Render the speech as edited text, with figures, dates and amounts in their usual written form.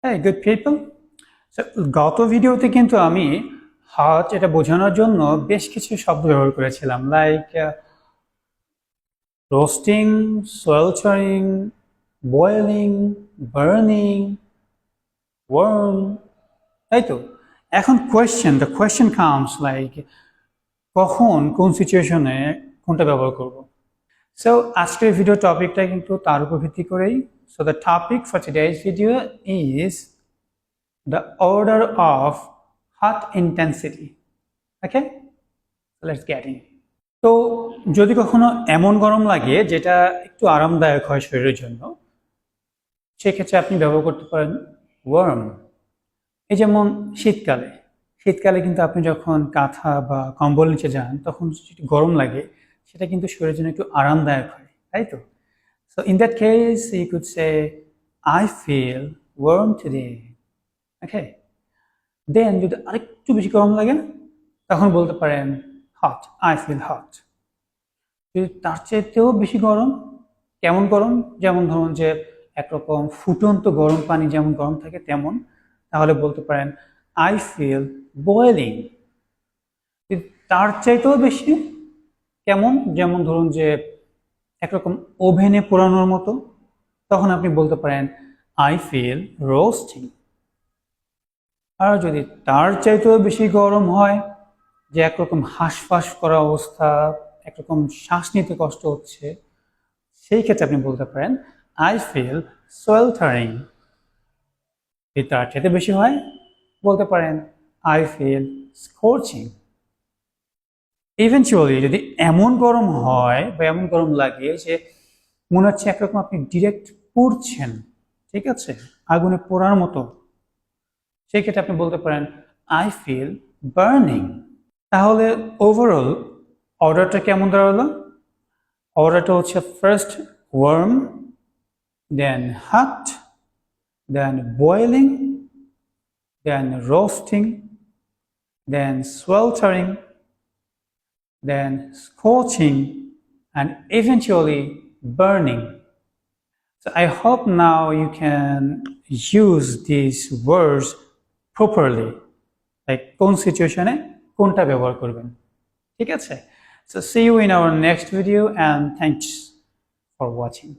Hey, good people. So, গত ভিডিওতে কিন্তু আমি হট এটা বোঝানোর জন্য বেশ কিছু শব্দ ব্যবহার করেছিলাম, like roasting, sweltering, boiling, burning, warm, তাই তো? এখন দ্য কোয়েশ্চেন কামস লাইক কখন কোন সিচুয়েশনে কোনটা ব্যবহার করব। সো আজকের ভিডিও টপিকটা কিন্তু তার উপর ভিত্তি করেই। So the topic for today's video is the order of hot intensity. Okay, so let's get in. তো যদি কখনো এমন গরম লাগে যেটা একটু আরামদায়ক হয় শরীরের জন্য, সেক্ষেত্রে আপনি ব্যবহার করতে পারেন ওয়ার্ম। এই যেমন শীতকালে কিন্তু আপনি যখন কাঁথা বা কম্বল নিচে যান তখন যেটা গরম লাগে সেটা কিন্তু শরীরের জন্য একটু আরামদায়ক হয়, তাই তো? So in that case you could say I feel warm today. Okay, then যদি আরেকটু বেশি গরম লাগে তখন বলতে পারেন হট, আই ফিল হট। যদি তার চাইতেও বেশি গরম, কেমন গরম, যেমন ধরুন যে একরকম ফুটন্ত গরম পানি যেমন গরম থাকে তেমন, তাহলে বলতে পারেন আই ফিল বয়েলিং। যদি তার চাইতেও বেশি কেমন, যেমন ধরুন যে একরকম ওভেনে পোড়ানোর মতো, তখন আপনি বলতে পারেন আই ফিল রোস্টিং। আর যদি তার চাইতেও বেশি গরম হয়, যে একরকম হাঁসফাঁস করা অবস্থা, একরকম শ্বাস নিতে কষ্ট হচ্ছে, সেই ক্ষেত্রে আপনি বলতে পারেন আই ফিল সোয়েলটারিং। যদি তার চাইতে বেশি হয় বলতে পারেন আই ফিল স্কর্চিং। ইভেনচুয়ালি যদি এমন গরম হয় বা এমন গরম লাগে যে মনে হচ্ছে একরকম আপনি ডিরেক্ট পুড়ছেন, ঠিক আছে, আগুনে পোড়ার মতো, সেই ক্ষেত্রে আপনি বলতে পারেন আই ফিল বার্নিং। তাহলে ওভারঅল অর্ডারটা কেমন দাঁড়ালো? অর্ডারটা হচ্ছে first worm, then hot, then boiling, then roasting, then sweltering, then scorching, and eventually burning. So I hope now you can use these words properly, like কোন সিচুয়েশনে কোনটা ব্যবহার করবেন, ঠিক আছে? So see you in our next video and thanks for watching.